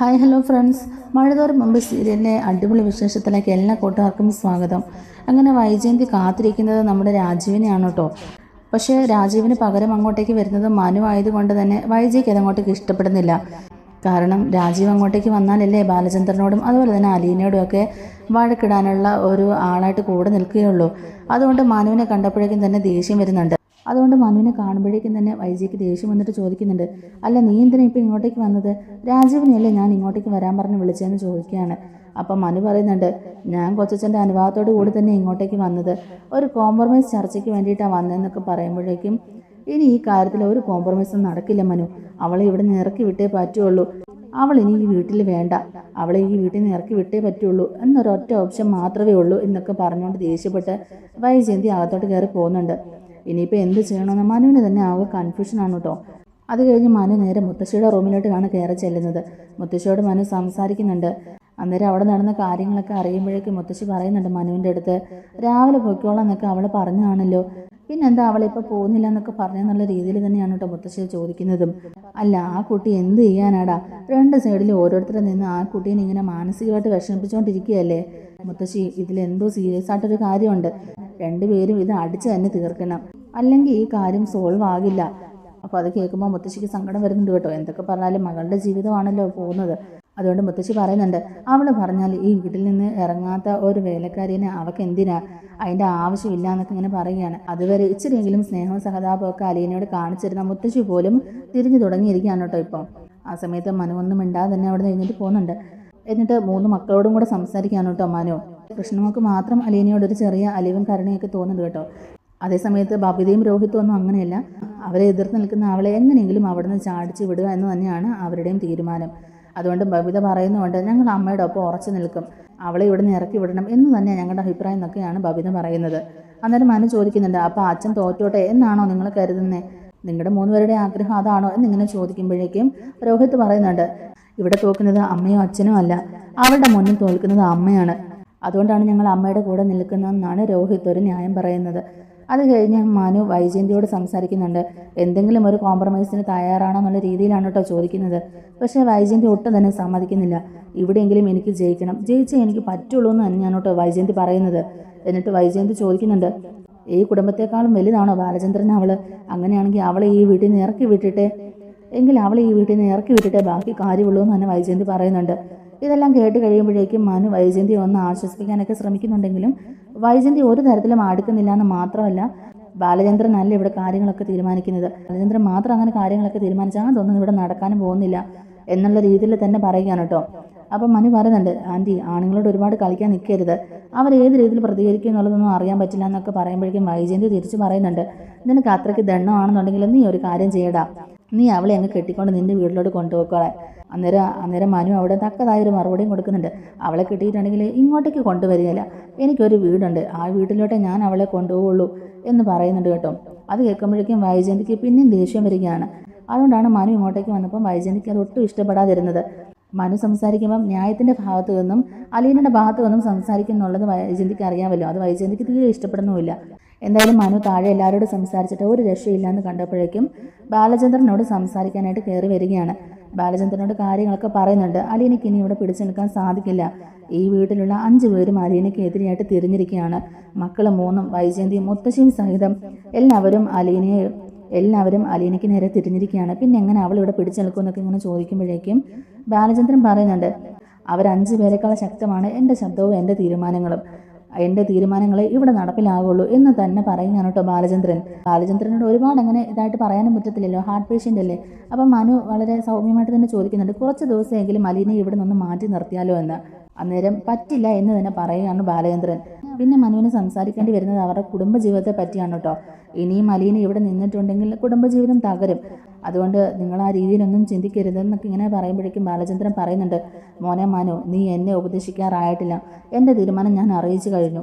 Hi hello friends, മഴതോറും മുമ്പ് സീരിയലിലെ അടിപൊളി വിശേഷത്തിലേക്ക് എല്ലാ കൂട്ടുകാർക്കും സ്വാഗതം. അങ്ങനെ വൈജയന്തി കാത്തിരിക്കുന്നത് നമ്മുടെ രാജീവിനെയാണ് കേട്ടോ. പക്ഷേ രാജീവിന് പകരം അങ്ങോട്ടേക്ക് വരുന്നത് മനു ആയതുകൊണ്ട് തന്നെ വൈജയ്ക്ക് അതങ്ങോട്ടേക്ക് ഇഷ്ടപ്പെടുന്നില്ല. കാരണം രാജീവ് അങ്ങോട്ടേക്ക് വന്നാലല്ലേ ബാലചന്ദ്രനോടും അതുപോലെ തന്നെ അലീനയോടും ഒക്കെ വഴക്കിടാനുള്ള ഒരു ആളായിട്ട് കൂടെ നിൽക്കുകയുള്ളൂ. അതുകൊണ്ട് മനുവിനെ കണ്ടപ്പോഴേക്കും തന്നെ ദേഷ്യം വരുന്നുണ്ട്. അതുകൊണ്ട് മനുവിനെ കാണുമ്പോഴേക്കും തന്നെ വൈജയ്ക്ക് ദേഷ്യം വന്നിട്ട് ചോദിക്കുന്നുണ്ട്, അല്ല നീ എന്തിനാ ഇപ്പം ഇങ്ങോട്ടേക്ക് വന്നത്? രാജീവിനെയല്ലേ ഞാൻ ഇങ്ങോട്ടേക്ക് വരാൻ പറഞ്ഞ് വിളിച്ചതെന്ന് ചോദിക്കുകയാണ്. അപ്പം മനു പറയുന്നുണ്ട്, ഞാൻ കൊച്ചച്ഛൻ്റെ അനുവാദത്തോടു കൂടി തന്നെ ഇങ്ങോട്ടേക്ക് വന്നത്, ഒരു കോംപ്രമൈസ് ചർച്ചയ്ക്ക് വേണ്ടിയിട്ടാണ് വന്നതെന്നൊക്കെ പറയുമ്പോഴേക്കും ഇനി ഈ കാര്യത്തിൽ ഒരു കോംപ്രമൈസും നടക്കില്ല മനു, അവളെ ഇവിടെ നിന്ന് ഇറക്കി വിട്ടേ പറ്റുള്ളൂ, അവൾ ഇനി ഈ വീട്ടിൽ വേണ്ട, അവളെ ഈ വീട്ടിൽ നിന്ന് ഇറക്കി വിട്ടേ പറ്റുള്ളൂ എന്നൊരൊറ്റ ഓപ്ഷൻ മാത്രമേ ഉള്ളൂ എന്നൊക്കെ പറഞ്ഞുകൊണ്ട് ദേഷ്യപ്പെട്ട് വൈജയന്തി അകത്തോട്ട് കയറി പോകുന്നുണ്ട്. ഇനിയിപ്പോൾ എന്ത് ചെയ്യണമെന്ന് മനുവിന് തന്നെ ആകെ കൺഫ്യൂഷനാണ് കേട്ടോ. അത് കഴിഞ്ഞ് മനു നേരെ മുത്തശ്ശിയുടെ റൂമിലോട്ടാണ് കയറി ചെല്ലുന്നത്. മുത്തശ്ശിയോട് മനു സംസാരിക്കുന്നുണ്ട്. അന്നേരം അവിടെ നടന്ന കാര്യങ്ങളൊക്കെ അറിയുമ്പോഴേക്കും മുത്തശ്ശി പറയുന്നുണ്ട് മനുവിൻ്റെ അടുത്ത്, രാവിലെ പൊയ്ക്കോളാം എന്നൊക്കെ അവൾ പറഞ്ഞാണല്ലോ, പിന്നെന്താ അവളിപ്പോൾ പോകുന്നില്ല എന്നൊക്കെ പറഞ്ഞെന്നുള്ള രീതിയിൽ തന്നെയാണ് കേട്ടോ മുത്തശ്ശി ചോദിക്കുന്നതും. അല്ല, ആ കുട്ടി എന്ത് ചെയ്യാനാടാ, രണ്ട് സൈഡിൽ ഓരോരുത്തരെ നിന്ന് ആ കുട്ടീനെ ഇങ്ങനെ മാനസികമായിട്ട് വിഷമിപ്പിച്ചുകൊണ്ടിരിക്കുകയല്ലേ മുത്തശ്ശി, ഇതിലെന്തോ സീരിയസ് ആയിട്ടൊരു കാര്യമുണ്ട്, രണ്ടുപേരും ഇത് അടിച്ച് തന്നെ തീർക്കണം, അല്ലെങ്കിൽ ഈ കാര്യം സോൾവ് ആകില്ല. അപ്പോൾ അത് കേൾക്കുമ്പോൾ മുത്തശ്ശിക്ക് സങ്കടം വരുന്നുണ്ട് കേട്ടോ. എന്തൊക്കെ പറഞ്ഞാലും മകളുടെ ജീവിതമാണല്ലോ പോകുന്നത്. അതുകൊണ്ട് മുത്തശ്ശി പറയുന്നുണ്ട്, അവൾ പറഞ്ഞാൽ ഈ വീട്ടിൽ നിന്ന് ഇറങ്ങാത്ത ഒരു വേലക്കാരിനെ അവൾക്ക് എന്തിനാ, അതിൻ്റെ ആവശ്യമില്ല എന്നൊക്കെ ഇങ്ങനെ പറയുകയാണ്. അതുവരെ ഇച്ചിരിയെങ്കിലും സ്നേഹവും സഹതാപവും ഒക്കെ അലീനയോട് കാണിച്ചിരുന്ന മുത്തശ്ശി പോലും തിരിഞ്ഞു തുടങ്ങിയിരിക്കുകയാണ് കേട്ടോ ഇപ്പം. ആ സമയത്ത് മനു ഒന്നും മിണ്ടാതെ തന്നെ അവിടെ നിന്ന് എഴുന്നേറ്റ് പോകുന്നുണ്ട്. എന്നിട്ട് മൂന്ന് മക്കളോടും കൂടെ സംസാരിക്കുകയാണ് കേട്ടോ മനു. കൃഷ്ണമോൾക്ക് മാത്രം അലീനയോട് ഒരു ചെറിയ അലിവും കരുണയൊക്കെ തോന്നുന്നുണ്ട് കേട്ടോ. അതേസമയത്ത് ബബിതയും രോഹിത്തും ഒന്നും അങ്ങനെയല്ല, അവരെ എതിർത്ത് നിൽക്കുന്ന അവളെ എങ്ങനെയെങ്കിലും അവിടെ നിന്ന് ചാടിച്ച് വിടുക എന്ന് തന്നെയാണ് അവരുടെയും തീരുമാനം. അതുകൊണ്ട് ബബിത പറയുന്നുണ്ട്, ഞങ്ങൾ അമ്മയുടെ ഒപ്പം ഉറച്ചു നിൽക്കും, അവളെ ഇവിടെ നിന്ന് ഇറക്കി വിടണം എന്ന് തന്നെ ഞങ്ങളുടെ അഭിപ്രായം എന്നൊക്കെയാണ് ബബിത പറയുന്നത്. അന്നേരം മനു ചോദിക്കുന്നുണ്ട്, അപ്പോൾ അച്ഛൻ തോറ്റോട്ടെ എന്നാണോ നിങ്ങൾ കരുതുന്നത്, നിങ്ങളുടെ മൂന്നുപേരുടെ ആഗ്രഹം അതാണോ എന്നിങ്ങനെ ചോദിക്കുമ്പോഴേക്കും രോഹിത്ത് പറയുന്നുണ്ട്, ഇവിടെ തോക്കുന്നത് അമ്മയോ അച്ഛനോ അല്ല, അവളുടെ മുന്നിൽ തോൽക്കുന്നത് അമ്മയാണ്, അതുകൊണ്ടാണ് ഞങ്ങൾ അമ്മയുടെ കൂടെ നിൽക്കുന്നതെന്നാണ് രോഹിത്ത് ഒരു ന്യായം പറയുന്നത്. അത് കഴിഞ്ഞ് മനു വൈജയന്തിയോട് സംസാരിക്കുന്നുണ്ട്. എന്തെങ്കിലും ഒരു കോംപ്രമൈസിന് തയ്യാറാണോ എന്നുള്ള രീതിയിലാണ് കേട്ടോ ചോദിക്കുന്നത്. പക്ഷേ വൈജയന്തി ഒട്ടും തന്നെ സമ്മതിക്കുന്നില്ല. ഇവിടെയെങ്കിലും എനിക്ക് ജയിക്കണം, ജയിച്ചേ എനിക്ക് പറ്റുള്ളൂ എന്ന് തന്നെയാണ് കേട്ടോ വൈജയന്തി പറയുന്നത്. എന്നിട്ട് വൈജയന്തി ചോദിക്കുന്നുണ്ട്, ഈ കുടുംബത്തെക്കാളും വലുതാണോ ബാലചന്ദ്രൻ അവൾ? അങ്ങനെയാണെങ്കിൽ അവളെ ഈ വീട്ടിൽ നിന്ന് ഇറക്കി വിട്ടിട്ടേ ബാക്കി കാര്യമുള്ളൂ എന്ന് തന്നെ വൈജയന്തി പറയുന്നുണ്ട്. ഇതെല്ലാം കേട്ട് കഴിയുമ്പോഴേക്കും മനു വൈജയന്തി ഒന്ന് ആശ്വസിപ്പിക്കാനൊക്കെ ശ്രമിക്കുന്നുണ്ടെങ്കിലും വൈജയന്തി ഒരു തരത്തിലും അടുക്കുന്നില്ല എന്ന് മാത്രമല്ല, ബാലചന്ദ്രൻ അല്ല ഇവിടെ കാര്യങ്ങളൊക്കെ തീരുമാനിക്കുന്നത്, ബാലചന്ദ്രൻ മാത്രം അങ്ങനെ കാര്യങ്ങളൊക്കെ തീരുമാനിച്ചാൽ അതൊന്നും ഇവിടെ നടക്കാനും പോകുന്നില്ല എന്നുള്ള രീതിയിൽ തന്നെ പറയുകയാണ് കേട്ടോ. അപ്പം മനു പറയുന്നുണ്ട്, ആൻറ്റി ആണുങ്ങളോട് ഒരുപാട് കളിക്കാൻ നിൽക്കരുത്, അവർ ഏത് രീതിയിൽ പ്രതികരിക്കും എന്നുള്ളതൊന്നും അറിയാൻ പറ്റില്ല എന്നൊക്കെ പറയുമ്പോഴേക്കും വൈജയന്തി തിരിച്ചു പറയുന്നുണ്ട്, നിനക്ക് അത്രയ്ക്ക് ദണ്ണമാണെന്നുണ്ടെങ്കിൽ നീ ഒരു കാര്യം ചെയ്യടാ, നീ അവളെ അങ്ങ് കെട്ടിക്കൊണ്ട് നിൻ്റെ വീട്ടിലോട്ട് കൊണ്ടുപോയിക്കോളാം. അന്നേരം മനു അവിടെ തക്കതായൊരു മറുപടിയും കൊടുക്കുന്നുണ്ട്, അവളെ കിട്ടിയിട്ടുണ്ടെങ്കിൽ ഇങ്ങോട്ടേക്ക് കൊണ്ടുവരികയില്ല, എനിക്കൊരു വീടുണ്ട്, ആ വീട്ടിലോട്ടേ ഞാൻ അവളെ കൊണ്ടുപോകുള്ളൂ എന്ന് പറയുന്നുണ്ട് കേട്ടോ. അത് കേൾക്കുമ്പോഴേക്കും വൈജയന്തിക്ക് പിന്നെയും ദേഷ്യം വരികയാണ്. അതുകൊണ്ടാണ് മനു ഇങ്ങോട്ടേക്ക് വന്നപ്പം വൈജയന്തിക്ക് അത് ഒട്ടും ഇഷ്ടപ്പെടാതിരുന്നത്. മനു സംസാരിക്കുമ്പം ന്യായത്തിൻ്റെ ഭാഗത്തു നിന്നും അലീനയുടെ ഭാഗത്തു നിന്നും സംസാരിക്കുന്നുള്ളത് വൈജയന്തിക്ക് അറിയാമല്ലോ. അത് വൈജയന്തിക്ക് തീരെ ഇഷ്ടപ്പെടുന്നുമില്ല. എന്തായാലും മനു താഴെ എല്ലാവരോടും സംസാരിച്ചിട്ട് ഒരു രക്ഷയില്ലാന്ന് കണ്ടപ്പോഴേക്കും ബാലചന്ദ്രനോട് സംസാരിക്കാനായിട്ട് കയറി വരികയാണ്. ബാലചന്ദ്രനോട് കാര്യങ്ങളൊക്കെ പറയുന്നുണ്ട്. അലീനയ്ക്ക് ഇനി ഇവിടെ പിടിച്ചു നിൽക്കാൻ സാധിക്കില്ല, ഈ വീട്ടിലുള്ള 5 പേരും അലീനയ്ക്ക് എതിരെയായിട്ട് തിരിഞ്ഞിരിക്കുകയാണ്, മക്കൾ 3 വൈജയന്തിയും മുത്തശ്ശിയും സഹിതം എല്ലാവരും അലീനയ്ക്ക് നേരെ തിരിഞ്ഞിരിക്കുകയാണ്, പിന്നെ എങ്ങനെ അവൾ ഇവിടെ പിടിച്ചു നിൽക്കുമെന്നൊക്കെ ഇങ്ങനെ ചോദിക്കുമ്പോഴേക്കും ബാലചന്ദ്രൻ പറയുന്നുണ്ട്, അവർ 5 പേരെക്കാൾ ശക്തമാണ് എൻ്റെ ശബ്ദവും എൻ്റെ തീരുമാനങ്ങളെ ഇവിടെ നടപ്പിലാകുള്ളൂ എന്ന് തന്നെ പറയുകയാണ് കേട്ടോ ബാലചന്ദ്രനോട് ഒരുപാട് അങ്ങനെ ഇതായിട്ട് പറയാനും പറ്റത്തില്ലല്ലോ, ഹാർട്ട് പേഷ്യൻ്റ് അല്ലേ. അപ്പം മനു വളരെ സൗമ്യമായിട്ട് തന്നെ ചോദിക്കുന്നുണ്ട്, കുറച്ച് ദിവസമെങ്കിലും അലീനയെ ഇവിടെ നിന്ന് മാറ്റി നിർത്തിയാലോ എന്ന്. അന്നേരം പറ്റില്ല എന്ന് തന്നെ പറയുകയാണ് ബാലചന്ദ്രൻ. പിന്നെ മനുവിന് സംസാരിക്കേണ്ടി വരുന്നത് അവരുടെ കുടുംബജീവിതത്തെ പറ്റിയാണ് കേട്ടോ. ഇനിയും അലീന ഇവിടെ നിന്നിട്ടുണ്ടെങ്കിൽ കുടുംബജീവിതം തകരും, അതുകൊണ്ട് നിങ്ങൾ ആ രീതിയിലൊന്നും ചിന്തിക്കരുതെന്നൊക്കെ ഇങ്ങനെ പറയുമ്പോഴേക്കും ബാലചന്ദ്രൻ പറയുന്നുണ്ട്, മോനെ മനു, നീ എന്നെ ഉപദേശിക്കാറായിട്ടില്ല, എൻ്റെ തീരുമാനം ഞാൻ അറിയിച്ചു കഴിഞ്ഞു,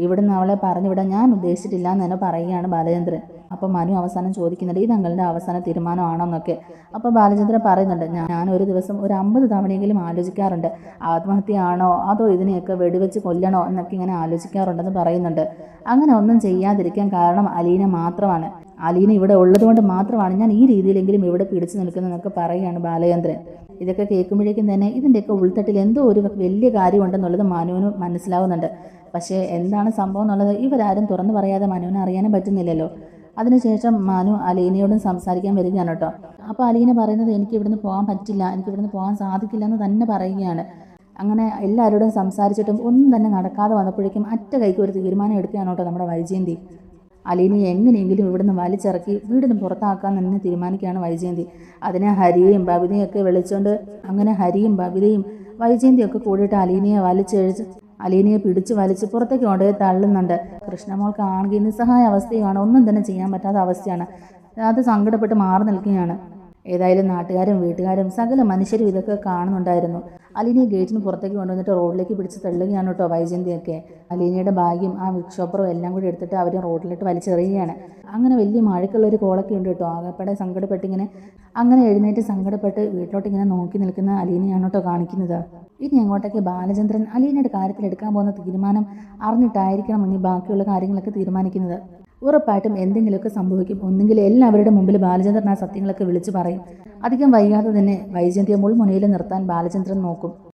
ഇവിടുന്ന് അവളെ പറഞ്ഞുവിടാൻ ഞാൻ ഉദ്ദേശിച്ചിട്ടില്ല എന്ന് തന്നെ പറയുകയാണ് ബാലചന്ദ്രൻ. അപ്പോൾ മനു അവസാനം ചോദിക്കുന്നുണ്ട് ഇത് തങ്ങളുടെ അവസാന തീരുമാനമാണോ എന്നൊക്കെ. അപ്പോൾ ബാലചന്ദ്രൻ പറയുന്നുണ്ട് ഞാൻ ഒരു ദിവസം ഒരു 50 തവണയെങ്കിലും ആലോചിക്കാറുണ്ട്, ആത്മഹത്യയാണോ അതോ ഇതിനെയൊക്കെ വെടിവെച്ച് കൊല്ലണോ എന്നൊക്കെ ഇങ്ങനെ ആലോചിക്കാറുണ്ടെന്ന് പറയുന്നുണ്ട്. അങ്ങനെ ഒന്നും ചെയ്യാതിരിക്കാൻ കാരണം അലീന മാത്രമാണ്. അലീന ഇവിടെ ഉള്ളതുകൊണ്ട് മാത്രമാണ് ഞാൻ ഈ രീതിയിലെങ്കിലും ഇവിടെ പിടിച്ചു നിൽക്കുന്നതെന്നൊക്കെ പറയുകയാണ് ബാലചന്ദ്രൻ. ഇതൊക്കെ കേൾക്കുമ്പോഴേക്കും തന്നെ ഇതിൻ്റെയൊക്കെ ഉൾത്തട്ടിൽ എന്തോ ഒരു വലിയ കാര്യമുണ്ടെന്നുള്ളത് മനുവിന് മനസ്സിലാവുന്നുണ്ട്. പക്ഷേ എന്താണ് സംഭവം എന്നുള്ളത് ഇവരാരും തുറന്നു പറയാതെ മനുവിനെ അറിയാനും പറ്റുന്നില്ലല്ലോ. അതിനുശേഷം മനു അലീനയോടും സംസാരിക്കാൻ വരികയാണ് കേട്ടോ. അപ്പോൾ അലീന പറയുന്നത് എനിക്ക് ഇവിടുന്ന് പോകാൻ പറ്റില്ല, എനിക്ക് ഇവിടുന്ന് പോകാൻ സാധിക്കില്ല എന്ന് തന്നെ പറയുകയാണ്. അങ്ങനെ എല്ലാവരോടും സംസാരിച്ചിട്ടും ഒന്നും തന്നെ നടക്കാതെ വന്നപ്പോഴേക്കും അറ്റ കൈക്ക് ഒരു തീരുമാനം എടുക്കുകയാണ് കേട്ടോ നമ്മുടെ വൈജയന്തി. അലീനയെ എങ്ങനെയെങ്കിലും ഇവിടുന്ന് വലിച്ചിറക്കി വീടിന് പുറത്താക്കാൻ തന്നെ തീരുമാനിക്കുകയാണ് വൈജയന്തി. അതിനെ ഹരിയെയും ബബിതയും ഒക്കെ വിളിച്ചുകൊണ്ട് അങ്ങനെ ഹരിയും ബബിതയും വൈജയന്തിയൊക്കെ കൂടിയിട്ട് അലീനയെ പിടിച്ച് വലിച്ച് പുറത്തേക്ക് കൊണ്ടുപോയി തള്ളുന്നുണ്ട്. കൃഷ്ണമോൾക്ക് ആണെങ്കിൽ നിസ്സഹായ അവസ്ഥയുമാണ്, ഒന്നും തന്നെ ചെയ്യാൻ പറ്റാത്ത അവസ്ഥയാണ്. അത് സങ്കടപ്പെട്ട് മാറി നിൽക്കുകയാണ്. ഏതായാലും നാട്ടുകാരും വീട്ടുകാരും സകല മനുഷ്യരും ഇതൊക്കെ കാണുന്നുണ്ടായിരുന്നു. അലീനയെ ഗേറ്റിന് പുറത്തേക്ക് കൊണ്ടുവന്നിട്ട് റോഡിലേക്ക് പിടിച്ച് തള്ളുകയാണ് കേട്ടോ വൈജയന്തിയൊക്കെ. അലീനയുടെ ബാഗും ആ വിക്ഷോപ്പറും എല്ലാം കൂടി എടുത്തിട്ട് അവർ റോഡിലിട്ട് വലിച്ചെറിയുകയാണ്. അങ്ങനെ വലിയ മഴക്കുള്ളൊരു കോളൊക്കെ ഉണ്ട് കേട്ടോ. ആകെപ്പാടെ സങ്കടപ്പെട്ടിങ്ങനെ അങ്ങനെ എഴുന്നേറ്റ് സങ്കടപ്പെട്ട് വീട്ടിലോട്ട് ഇങ്ങനെ നോക്കി നിൽക്കുന്ന അലീനയാണ് കേട്ടോ കാണിക്കുന്നത്. ഇനി അങ്ങോട്ടേക്ക് ബാലചന്ദ്രൻ അലീനയുടെ കാര്യത്തിൽ എടുക്കാൻ പോകുന്ന തീരുമാനം അറിഞ്ഞിട്ടായിരിക്കണം ഇനി ബാക്കിയുള്ള കാര്യങ്ങളൊക്കെ തീരുമാനിക്കുന്നത്. ഉറപ്പായിട്ടും എന്തെങ്കിലുമൊക്കെ സംഭവിക്കും. ഒന്നുകിൽ എല്ലാവരുടെ മുമ്പിൽ ബാലചന്ദ്രൻ ആ സത്യങ്ങളൊക്കെ വിളിച്ചു പറയും. അധികം വൈകാതെ തന്നെ വൈജയന്തിയെ മുൾമുനയിൽ നിർത്താൻ ബാലചന്ദ്രൻ നോക്കും.